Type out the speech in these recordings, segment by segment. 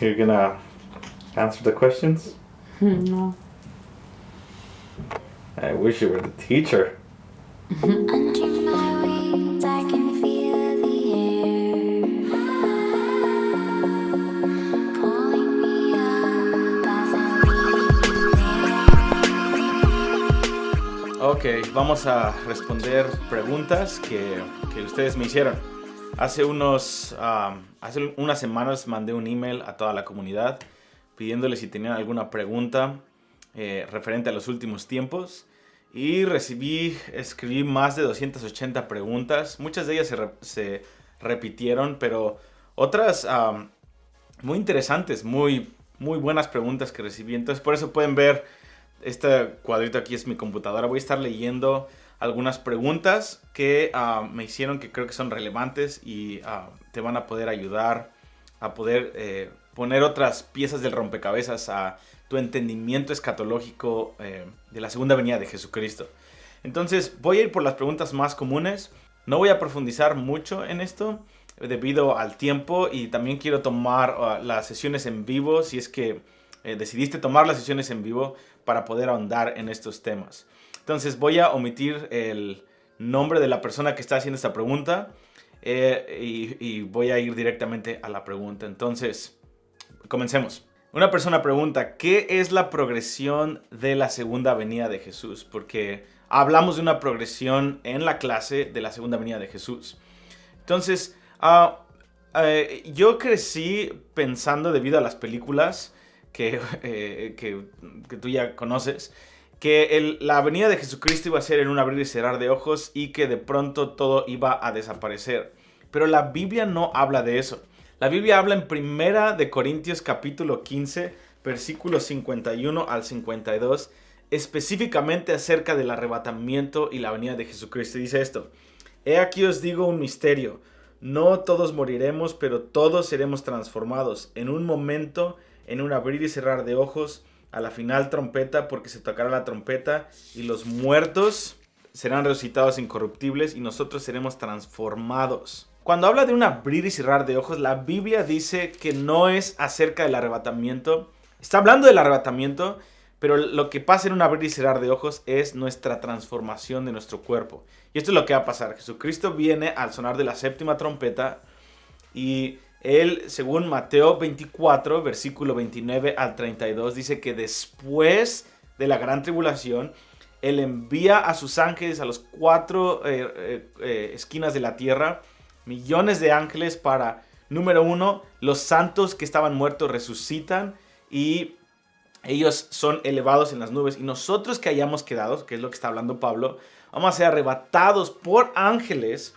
You're gonna answer the questions? No. I wish you were the teacher. Under my wings, I can feel the air pulling me up as I leave there. Ok, vamos a responder preguntas que ustedes me hicieron. Hace unas semanas mandé un email a toda la comunidad pidiéndoles si tenían alguna pregunta referente a los últimos tiempos. Y escribí más de 280 preguntas. Muchas de ellas se repitieron, pero otras muy interesantes, muy buenas preguntas que recibí. Entonces por eso pueden ver este cuadrito aquí es mi computadora. Voy a estar leyendo algunas preguntas que me hicieron que creo que son relevantes y te van a poder ayudar a poder poner otras piezas del rompecabezas a tu entendimiento escatológico de la segunda venida de Jesucristo. Entonces voy a ir por las preguntas más comunes. No voy a profundizar mucho en esto debido al tiempo y también quiero tomar las sesiones en vivo si es que decidiste tomar las sesiones en vivo para poder ahondar en estos temas. Entonces voy a omitir el nombre de la persona que está haciendo esta pregunta y voy a ir directamente a la pregunta. Entonces, comencemos. Una persona pregunta, ¿qué es la progresión de la segunda venida de Jesús? Porque hablamos de una progresión en la clase de la segunda venida de Jesús. Entonces, yo crecí pensando debido a las películas que tú ya conoces, que la venida de Jesucristo iba a ser en un abrir y cerrar de ojos y que de pronto todo iba a desaparecer. Pero la Biblia no habla de eso. La Biblia habla en Primera de Corintios capítulo 15, versículos 51 al 52, específicamente acerca del arrebatamiento y la venida de Jesucristo. Dice esto: He aquí os digo un misterio. No todos moriremos, pero todos seremos transformados en un momento, en un abrir y cerrar de ojos, a la final trompeta, porque se tocará la trompeta y los muertos serán resucitados incorruptibles y nosotros seremos transformados. Cuando habla de un abrir y cerrar de ojos, la Biblia dice que no es acerca del arrebatamiento. Está hablando del arrebatamiento, pero lo que pasa en un abrir y cerrar de ojos es nuestra transformación de nuestro cuerpo. Y esto es lo que va a pasar. Jesucristo viene al sonar de la séptima trompeta y él, según Mateo 24, versículo 29 al 32, dice que después de la gran tribulación, él envía a sus ángeles a los cuatro esquinas de la tierra, millones de ángeles para, número uno, los santos que estaban muertos resucitan y ellos son elevados en las nubes. Y nosotros que hayamos quedado, que es lo que está hablando Pablo, vamos a ser arrebatados por ángeles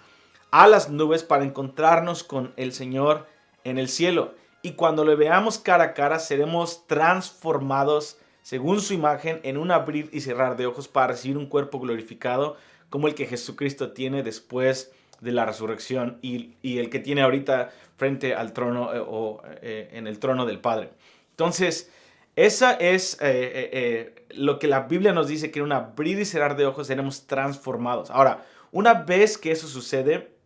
a las nubes para encontrarnos con el Señor en el cielo. Y cuando lo veamos cara a cara, seremos transformados según su imagen en un abrir y cerrar de ojos para recibir un cuerpo glorificado como el que Jesucristo tiene después de la resurrección y el que tiene ahorita frente al trono en el trono del Padre. Entonces, esa es lo que la Biblia nos dice, que en un abrir y cerrar de ojos seremos transformados. Ahora, una vez que eso sucede,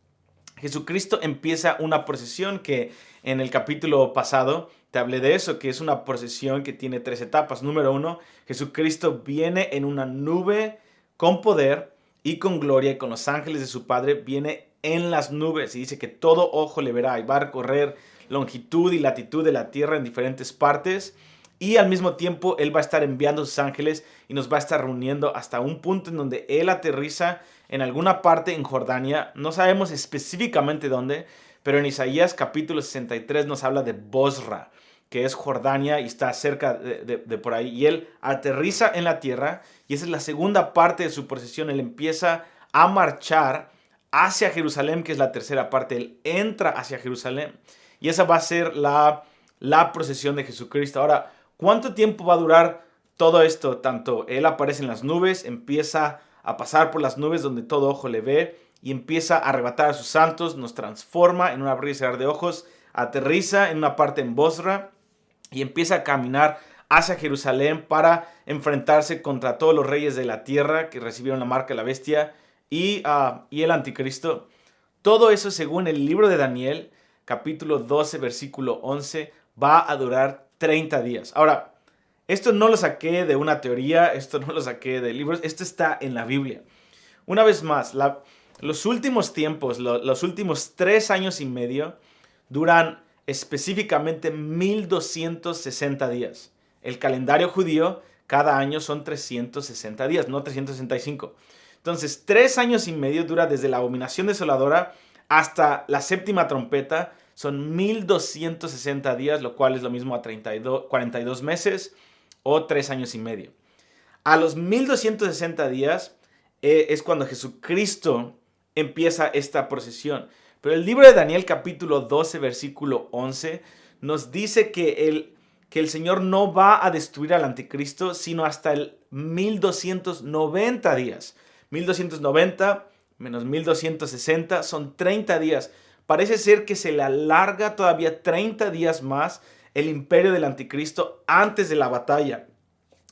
Jesucristo empieza una procesión que en el capítulo pasado te hablé de eso, que es una procesión que tiene tres etapas. Número uno, Jesucristo viene en una nube con poder y con gloria y con los ángeles de su Padre, viene en las nubes y dice que todo ojo le verá y va a recorrer longitud y latitud de la tierra en diferentes partes. Y al mismo tiempo Él va a estar enviando a sus ángeles y nos va a estar reuniendo hasta un punto en donde Él aterriza en alguna parte en Jordania. No sabemos específicamente dónde, pero en Isaías capítulo 63 nos habla de Bosra, que es Jordania y está cerca de por ahí. Y Él aterriza en la tierra y esa es la segunda parte de su procesión. Él empieza a marchar hacia Jerusalén, que es la tercera parte. Él entra hacia Jerusalén y esa va a ser la procesión de Jesucristo. Ahora, ¿cuánto tiempo va a durar todo esto? Tanto Él aparece en las nubes, empieza a pasar por las nubes donde todo ojo le ve y empieza a arrebatar a sus santos, nos transforma en un abrir y cerrar de ojos, aterriza en una parte en Bosra y empieza a caminar hacia Jerusalén para enfrentarse contra todos los reyes de la tierra que recibieron la marca de la bestia y el anticristo. Todo eso, según el libro de Daniel, capítulo 12, versículo 11, va a durar 30 días. Ahora, esto no lo saqué de una teoría, esto no lo saqué de libros, esto está en la Biblia. Una vez más, los últimos tiempos, los últimos 3 años y medio, duran específicamente 1260 días. El calendario judío, cada año son 360 días, no 365. Entonces, 3 años y medio dura desde la abominación desoladora hasta la séptima trompeta. Son 1260 días, lo cual es lo mismo a 42 meses o 3 años y medio. A los 1260 días es cuando Jesucristo empieza esta procesión. Pero el libro de Daniel capítulo 12 versículo 11 nos dice que el Señor no va a destruir al anticristo sino hasta el 1290 días. 1290 menos 1260 son 30 días. Parece ser que se le alarga todavía 30 días más el imperio del anticristo antes de la batalla,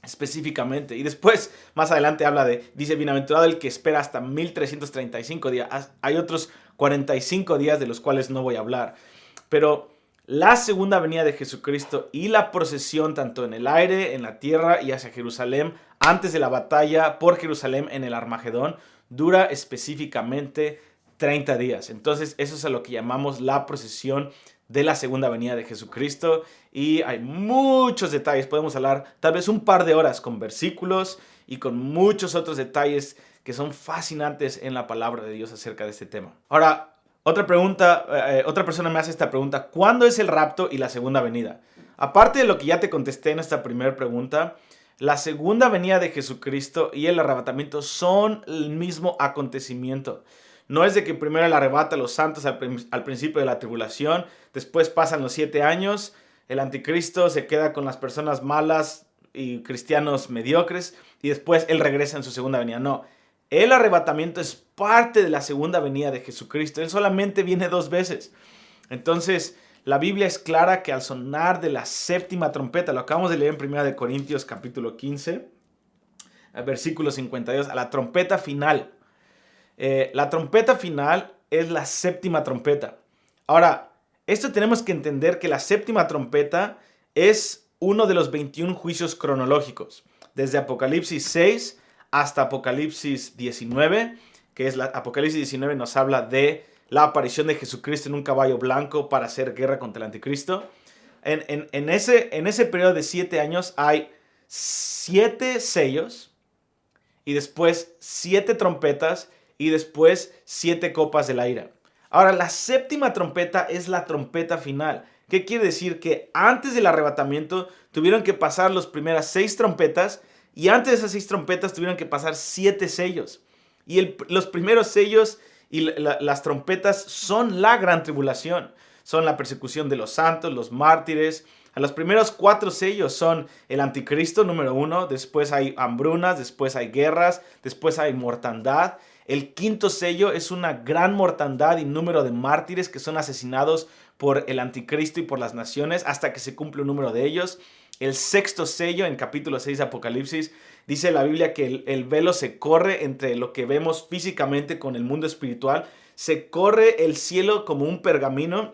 específicamente. Y después, más adelante dice, bienaventurado el que espera hasta 1335 días. Hay otros 45 días de los cuales no voy a hablar. Pero la segunda venida de Jesucristo y la procesión tanto en el aire, en la tierra y hacia Jerusalén, antes de la batalla por Jerusalén en el Armagedón, dura específicamente 30 días. Entonces, eso es a lo que llamamos la procesión de la segunda venida de Jesucristo. Y hay muchos detalles. Podemos hablar tal vez un par de horas con versículos y con muchos otros detalles que son fascinantes en la palabra de Dios acerca de este tema. Ahora, otra persona me hace esta pregunta. ¿Cuándo es el rapto y la segunda venida? Aparte de lo que ya te contesté en esta primera pregunta, la segunda venida de Jesucristo y el arrebatamiento son el mismo acontecimiento. No es de que primero él arrebata a los santos al principio de la tribulación, después pasan los 7 años, el anticristo se queda con las personas malas y cristianos mediocres y después él regresa en su segunda venida. No, el arrebatamiento es parte de la segunda venida de Jesucristo. Él solamente viene 2 veces. Entonces, la Biblia es clara que al sonar de la séptima trompeta, lo acabamos de leer en 1 Corintios capítulo 15, versículo 52, a la trompeta final. La trompeta final es la séptima trompeta. Ahora, esto tenemos que entender que la séptima trompeta es uno de los 21 juicios cronológicos. Desde Apocalipsis 6 hasta Apocalipsis 19, que es Apocalipsis 19 nos habla de la aparición de Jesucristo en un caballo blanco para hacer guerra contra el anticristo. En ese periodo de 7 años hay 7 sellos y después 7 trompetas y después 7 copas de la ira. Ahora, la séptima trompeta es la trompeta final. ¿Qué quiere decir? Que antes del arrebatamiento tuvieron que pasar las primeras 6 trompetas y antes de esas 6 trompetas tuvieron que pasar 7 sellos. Y los primeros sellos y las trompetas son la gran tribulación. Son la persecución de los santos, los mártires. A los primeros 4 sellos son el anticristo número 1. Después hay hambrunas, después hay guerras, después hay mortandad. El 5º sello es una gran mortandad y número de mártires que son asesinados por el anticristo y por las naciones hasta que se cumple un número de ellos. El 6º sello, en capítulo 6 de Apocalipsis, dice la Biblia que el velo se corre entre lo que vemos físicamente con el mundo espiritual. Se corre el cielo como un pergamino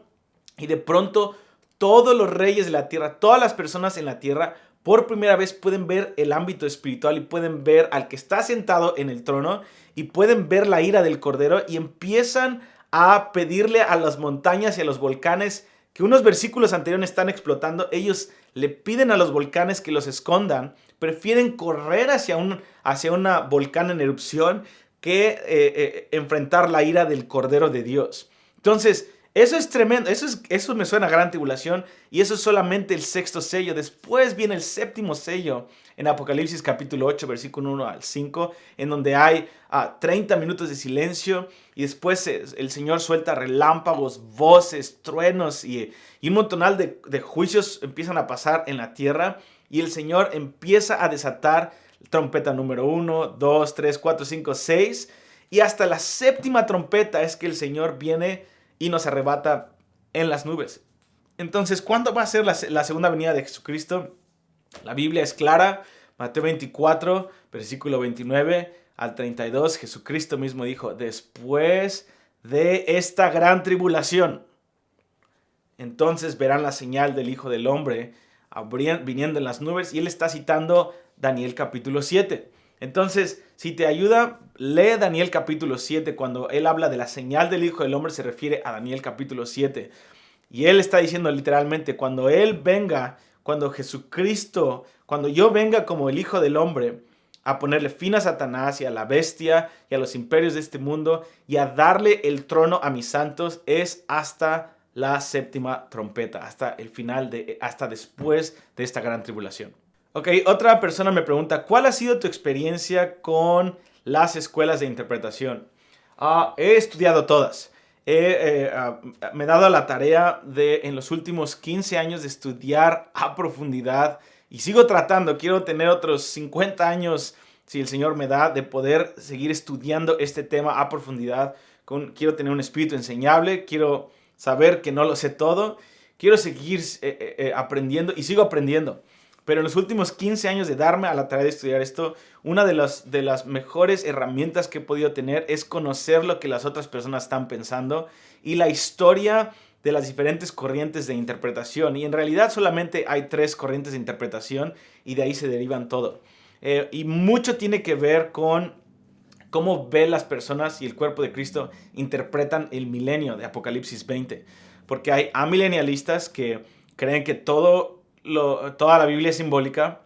y de pronto todos los reyes de la tierra, todas las personas en la tierra, por primera vez pueden ver el ámbito espiritual y pueden ver al que está sentado en el trono y pueden ver la ira del Cordero y empiezan a pedirle a las montañas y a los volcanes que unos versículos anteriores están explotando. Ellos le piden a los volcanes que los escondan, prefieren correr hacia un volcán en erupción que enfrentar la ira del Cordero de Dios. Entonces, eso es tremendo, eso me suena a gran tribulación y eso es solamente el 6º sello. Después viene el 7º sello en Apocalipsis capítulo 8, versículo 1 al 5, en donde hay 30 minutos de silencio y después el Señor suelta relámpagos, voces, truenos y un montonal de juicios empiezan a pasar en la tierra y el Señor empieza a desatar trompeta número 1, 2, 3, 4, 5, 6 y hasta la 7ª trompeta es que el Señor viene y nos arrebata en las nubes. Entonces, ¿cuándo va a ser la segunda venida de Jesucristo? La Biblia es clara. Mateo 24, versículo 29 al 32, Jesucristo mismo dijo, después de esta gran tribulación, entonces verán la señal del Hijo del Hombre viniendo en las nubes. Y él está citando Daniel capítulo 7. Entonces, si te ayuda, lee Daniel capítulo 7. Cuando él habla de la señal del Hijo del Hombre, se refiere a Daniel capítulo 7. Y él está diciendo literalmente, cuando él venga, cuando Jesucristo, cuando yo venga como el Hijo del Hombre, a ponerle fin a Satanás y a la bestia y a los imperios de este mundo y a darle el trono a mis santos, es hasta la séptima trompeta, hasta el final, hasta después de esta gran tribulación. Ok, otra persona me pregunta, ¿cuál ha sido tu experiencia con las escuelas de interpretación? He estudiado todas. Me he dado la tarea de, en los últimos 15 años, de estudiar a profundidad. Y sigo tratando, quiero tener otros 50 años, si el Señor me da, de poder seguir estudiando este tema a profundidad. Quiero tener un espíritu enseñable, quiero saber que no lo sé todo, quiero seguir aprendiendo y sigo aprendiendo. Pero en los últimos 15 años de darme a la tarea de estudiar esto, una de las mejores herramientas que he podido tener es conocer lo que las otras personas están pensando y la historia de las diferentes corrientes de interpretación. Y en realidad solamente hay 3 corrientes de interpretación y de ahí se derivan todo. Y mucho tiene que ver con cómo ven las personas y el cuerpo de Cristo interpretan el milenio de Apocalipsis 20. Porque hay amilenialistas que creen que toda la Biblia es simbólica.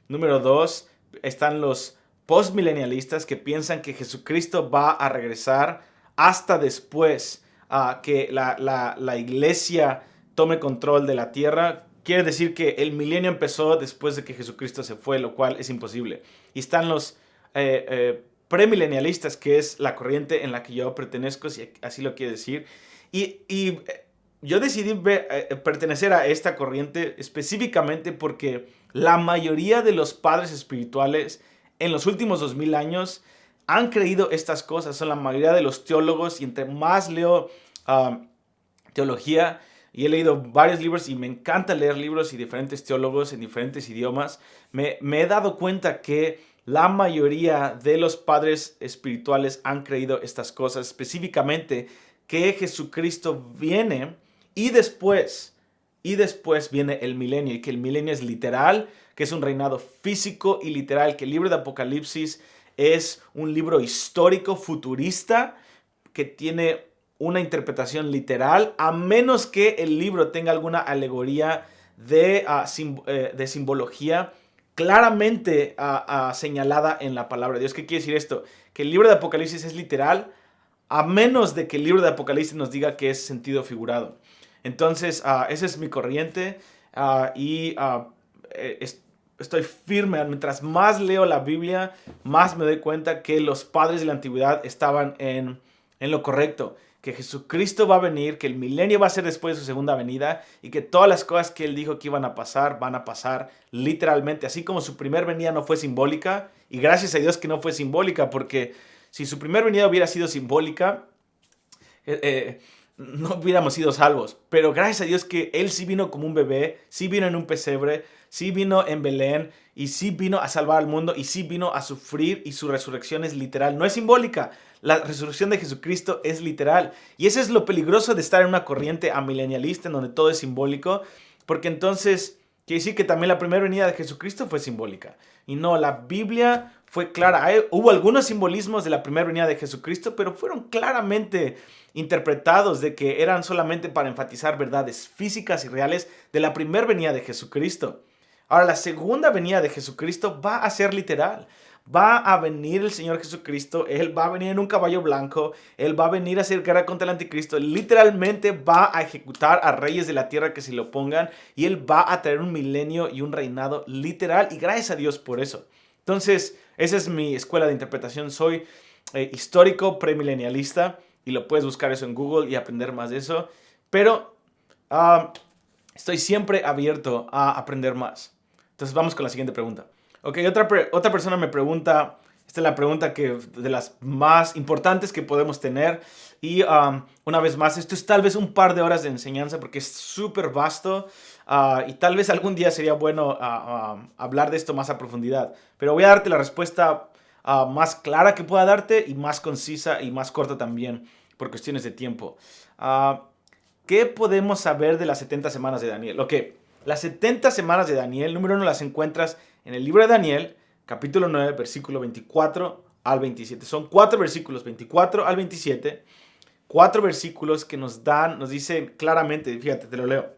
Número 2, están los postmilenialistas que piensan que Jesucristo va a regresar hasta después que la iglesia tome control de la tierra. Quiere decir que el milenio empezó después de que Jesucristo se fue, lo cual es imposible. Y están los premilenialistas, que es la corriente en la que yo pertenezco, si así lo quiere decir. Y yo decidí pertenecer a esta corriente específicamente porque la mayoría de los padres espirituales en los últimos 2000 años han creído estas cosas. Son la mayoría de los teólogos, y entre más leo teología, y he leído varios libros y me encanta leer libros y diferentes teólogos en diferentes idiomas, me he dado cuenta que la mayoría de los padres espirituales han creído estas cosas, específicamente que Jesucristo viene y después viene el milenio, y que el milenio es literal, que es un reinado físico y literal, que el libro de Apocalipsis es un libro histórico, futurista, que tiene una interpretación literal, a menos que el libro tenga alguna alegoría de simbología claramente señalada en la palabra de Dios. ¿Qué quiere decir esto? Que el libro de Apocalipsis es literal, a menos de que el libro de Apocalipsis nos diga que es sentido figurado. Entonces, esa es mi corriente, estoy firme. Mientras más leo la Biblia, más me doy cuenta que los padres de la antigüedad estaban en lo correcto. Que Jesucristo va a venir, que el milenio va a ser después de su segunda venida, y que todas las cosas que él dijo que iban a pasar literalmente. Así como su primer venida no fue simbólica, y gracias a Dios que no fue simbólica, porque si su primer venida hubiera sido simbólica, no hubiéramos sido salvos. Pero gracias a Dios que él sí vino como un bebé, sí vino en un pesebre, sí vino en Belén, y sí vino a salvar al mundo, y sí vino a sufrir, y su resurrección es literal, no es simbólica. La resurrección de Jesucristo es literal. Y eso es lo peligroso de estar en una corriente amilenialista en donde todo es simbólico, porque entonces quiere decir que también la primera venida de Jesucristo fue simbólica. Y no, la Biblia fue clara. Hubo algunos simbolismos de la primera venida de Jesucristo, pero fueron claramente interpretados de que eran solamente para enfatizar verdades físicas y reales de la primera venida de Jesucristo. Ahora, la segunda venida de Jesucristo va a ser literal. Va a venir el Señor Jesucristo, Él va a venir en un caballo blanco, Él va a venir a hacer guerra contra el anticristo, literalmente va a ejecutar a reyes de la tierra que se le opongan, y Él va a traer un milenio y un reinado literal, y gracias a Dios por eso. Entonces, esa es mi escuela de interpretación. Soy histórico premilenialista, y lo puedes buscar eso en Google y aprender más de eso, pero estoy siempre abierto a aprender más. Entonces vamos con la siguiente pregunta. Ok, otra persona me pregunta, esta es la pregunta de las más importantes que podemos tener, y una vez más, esto es tal vez un par de horas de enseñanza porque es súper vasto, y tal vez algún día sería bueno hablar de esto más a profundidad, pero voy a darte la respuesta más clara que pueda darte, y más concisa y más corta también por cuestiones de tiempo. ¿qué podemos saber de las 70 semanas de Daniel? Ok, las 70 semanas de Daniel, número 1, las encuentras en el libro de Daniel, capítulo 9, versículo 24 al 27. Son 4 versículos, 24 al 27. 4 versículos que nos dicen claramente, fíjate, te lo leo.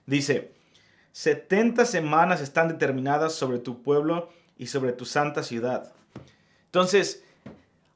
Dice, 70 semanas están determinadas sobre tu pueblo y sobre tu santa ciudad. Entonces,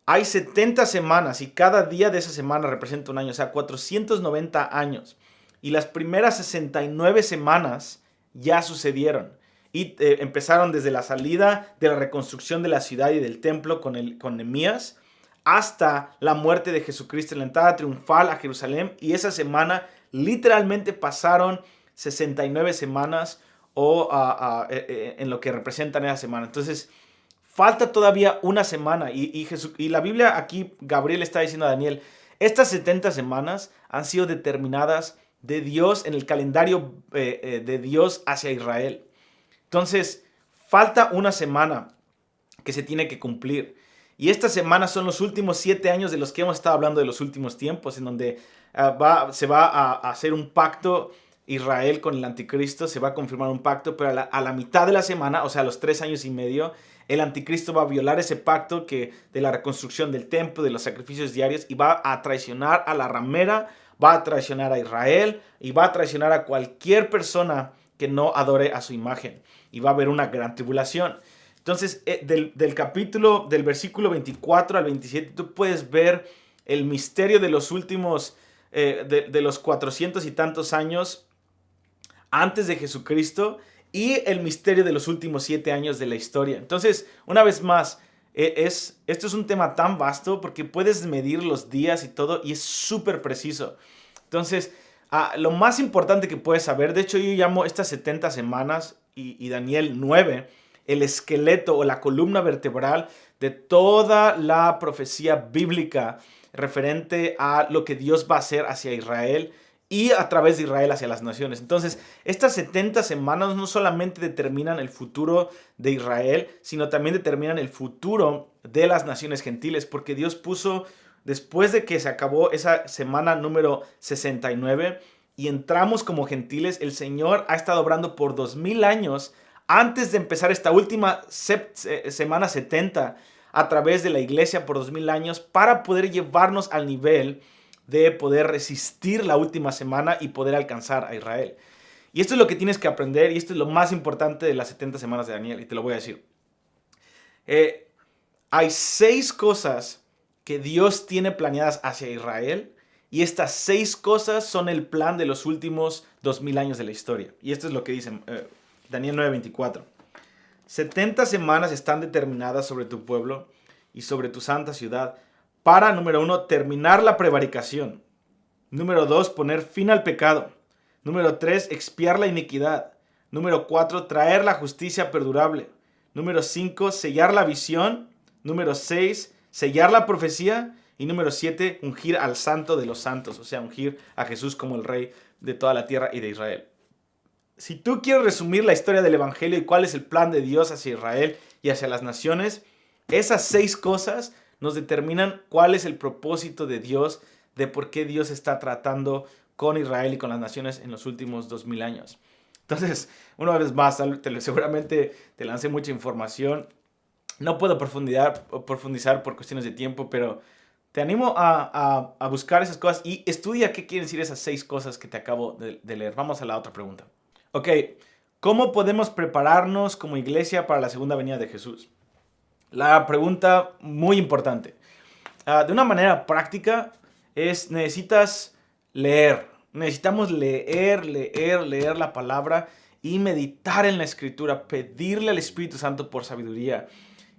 hay 70 semanas y cada día de esa semana representa un año, o sea, 490 años. Y las primeras 69 semanas ya sucedieron. Y empezaron desde la salida de la reconstrucción de la ciudad y del templo con Nehemías hasta la muerte de Jesucristo en la entrada triunfal a Jerusalén. Y esa semana literalmente pasaron 69 semanas en lo que representan esa semana. Entonces, falta todavía una semana y la Biblia aquí, Gabriel está diciendo a Daniel, estas 70 semanas han sido determinadas de Dios en el calendario de Dios hacia Israel. Entonces, falta una semana que se tiene que cumplir. Y estas semanas son los últimos 7 años de los que hemos estado hablando de los últimos tiempos, en donde se va a hacer un pacto Israel con el anticristo, se va a confirmar un pacto, pero a la mitad de la semana, o sea, a los 3 años y medio, el anticristo va a violar ese pacto de la reconstrucción del templo, de los sacrificios diarios, y va a traicionar a la ramera, va a traicionar a Israel, y va a traicionar a cualquier persona que no adore a su imagen. Y va a haber una gran tribulación. Entonces, del versículo 24 al 27, tú puedes ver el misterio de los últimos, de los 400 y tantos años antes de Jesucristo y el misterio de los últimos 7 años de la historia. Entonces, una vez más, esto es un tema tan vasto porque puedes medir los días y todo y es súper preciso. Entonces, lo más importante que puedes saber, de hecho yo llamo estas 70 semanas y Daniel 9, el esqueleto o la columna vertebral de toda la profecía bíblica referente a lo que Dios va a hacer hacia Israel y a través de Israel hacia las naciones. Entonces, estas 70 semanas no solamente determinan el futuro de Israel, sino también determinan el futuro de las naciones gentiles, porque Dios puso, después de que se acabó esa semana número 69 y entramos como gentiles, el Señor ha estado obrando por 2000 años antes de empezar esta última semana 70 a través de la iglesia por 2000 años para poder llevarnos al nivel de poder resistir la última semana y poder alcanzar a Israel. Y esto es lo que tienes que aprender y esto es lo más importante de las 70 semanas de Daniel y te lo voy a decir. Hay 6 cosas que Dios tiene planeadas hacia Israel y estas 6 cosas son el plan de los últimos 2000 años de la historia. Y esto es lo que dice Daniel 9:24. 70 semanas están determinadas sobre tu pueblo y sobre tu santa ciudad para, número 1, terminar la prevaricación. Número 2, poner fin al pecado. Número 3, expiar la iniquidad. Número 4, traer la justicia perdurable. Número 5, sellar la visión. Número 6, sellar la profecía. Y número 7, ungir al santo de los santos, o sea, ungir a Jesús como el rey de toda la tierra y de Israel. Si tú quieres resumir la historia del evangelio y cuál es el plan de Dios hacia Israel y hacia las naciones, esas 6 cosas nos determinan cuál es el propósito de Dios, de por qué Dios está tratando con Israel y con las naciones en los últimos 2000 años. Entonces, una vez más, seguramente te lancé mucha información. No puedo profundizar por cuestiones de tiempo, pero te animo a buscar esas cosas y estudia qué quieren decir esas 6 cosas que te acabo de leer. Vamos a la otra pregunta. Ok, ¿cómo podemos prepararnos como iglesia para la segunda venida de Jesús? La pregunta muy importante. De una manera práctica necesitas leer. Necesitamos leer la palabra y meditar en la escritura, pedirle al Espíritu Santo por sabiduría.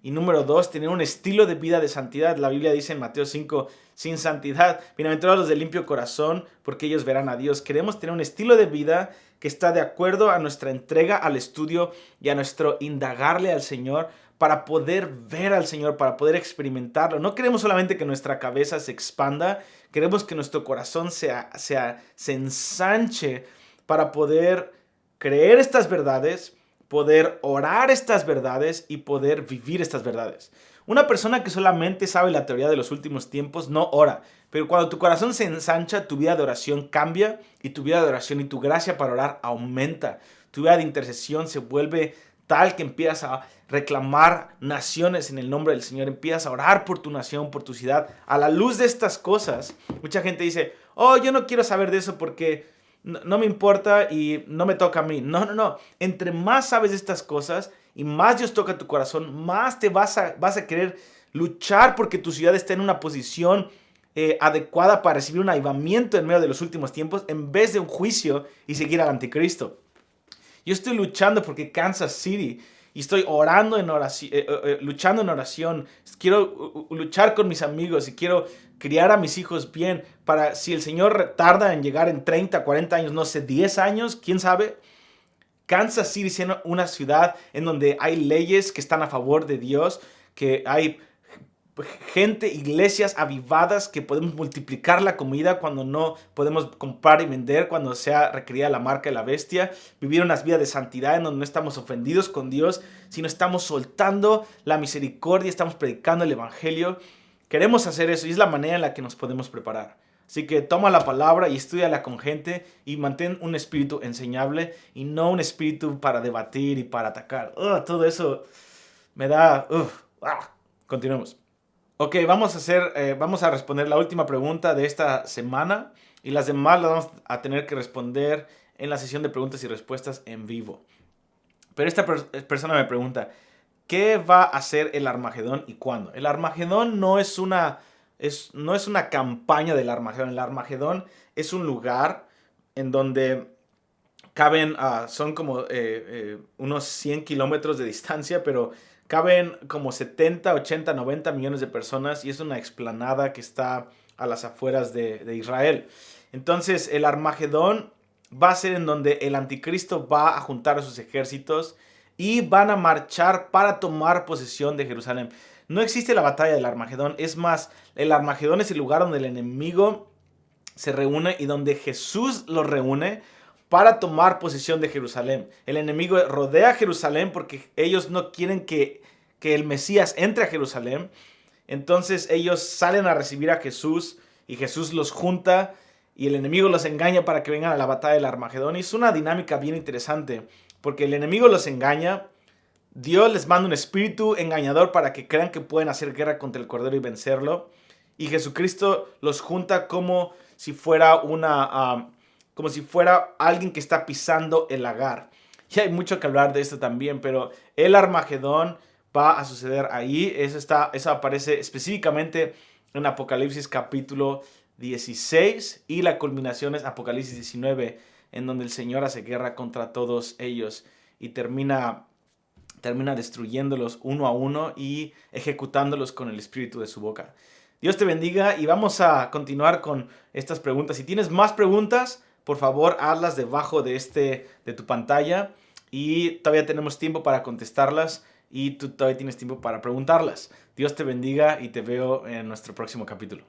Y número 2, tener un estilo de vida de santidad. La Biblia dice en Mateo 5, sin santidad, bienaventurados los de limpio corazón, porque ellos verán a Dios. Queremos tener un estilo de vida que está de acuerdo a nuestra entrega al estudio y a nuestro indagarle al Señor para poder ver al Señor, para poder experimentarlo. No queremos solamente que nuestra cabeza se expanda, queremos que nuestro corazón se ensanche para poder creer estas verdades, poder orar estas verdades y poder vivir estas verdades. Una persona que solamente sabe la teoría de los últimos tiempos no ora. Pero cuando tu corazón se ensancha, tu vida de oración cambia y tu vida de oración y tu gracia para orar aumenta. Tu vida de intercesión se vuelve tal que empiezas a reclamar naciones en el nombre del Señor. Empiezas a orar por tu nación, por tu ciudad. A la luz de estas cosas, mucha gente dice, oh, yo no quiero saber de eso porque no me importa y no me toca a mí. No. Entre más sabes de estas cosas y más Dios toca tu corazón, más te vas a querer luchar porque tu ciudad esté en una posición adecuada para recibir un avivamiento en medio de los últimos tiempos en vez de un juicio y seguir al anticristo. Yo estoy luchando porque Kansas City y estoy orando en oración, luchando en oración. Quiero luchar con mis amigos y quiero criar a mis hijos bien para si el Señor tarda en llegar en 30, 40 años, no sé, 10 años, quién sabe. Kansas City siendo una ciudad en donde hay leyes que están a favor de Dios, que hay gente, iglesias avivadas, que podemos multiplicar la comida cuando no podemos comprar y vender, cuando sea requerida la marca de la bestia, vivir unas vidas de santidad en donde no estamos ofendidos con Dios, sino estamos soltando la misericordia, estamos predicando el evangelio. Queremos hacer eso y es la manera en la que nos podemos preparar. Así que toma la palabra y estúdiala con gente y mantén un espíritu enseñable y no un espíritu para debatir y para atacar. Todo eso me da... Continuemos. Ok, vamos a responder la última pregunta de esta semana y las demás las vamos a tener que responder en la sesión de preguntas y respuestas en vivo. Pero esta persona me pregunta, ¿qué va a hacer el Armagedón y cuándo? El Armagedón no es una campaña del Armagedón. El Armagedón es un lugar en donde caben, son como unos 100 kilómetros de distancia, pero caben como 70, 80, 90 millones de personas y es una explanada que está a las afueras de Israel. Entonces el Armagedón va a ser en donde el anticristo va a juntar a sus ejércitos y van a marchar para tomar posesión de Jerusalén. No existe la batalla del Armagedón, es más, el Armagedón es el lugar donde el enemigo se reúne y donde Jesús los reúne para tomar posesión de Jerusalén. El enemigo rodea Jerusalén porque ellos no quieren que el Mesías entre a Jerusalén. Entonces ellos salen a recibir a Jesús y Jesús los junta y el enemigo los engaña para que vengan a la batalla del Armagedón. Y es una dinámica bien interesante porque el enemigo los engaña, Dios les manda un espíritu engañador para que crean que pueden hacer guerra contra el Cordero y vencerlo. Y Jesucristo los junta como si fuera alguien que está pisando el lagar. Y hay mucho que hablar de esto también, pero el Armagedón va a suceder ahí. Eso aparece específicamente en Apocalipsis capítulo 16 y la culminación es Apocalipsis 19, en donde el Señor hace guerra contra todos ellos y termina destruyéndolos uno a uno y ejecutándolos con el espíritu de su boca. Dios te bendiga y vamos a continuar con estas preguntas. Si tienes más preguntas, por favor, hazlas debajo de tu pantalla y todavía tenemos tiempo para contestarlas y tú todavía tienes tiempo para preguntarlas. Dios te bendiga y te veo en nuestro próximo capítulo.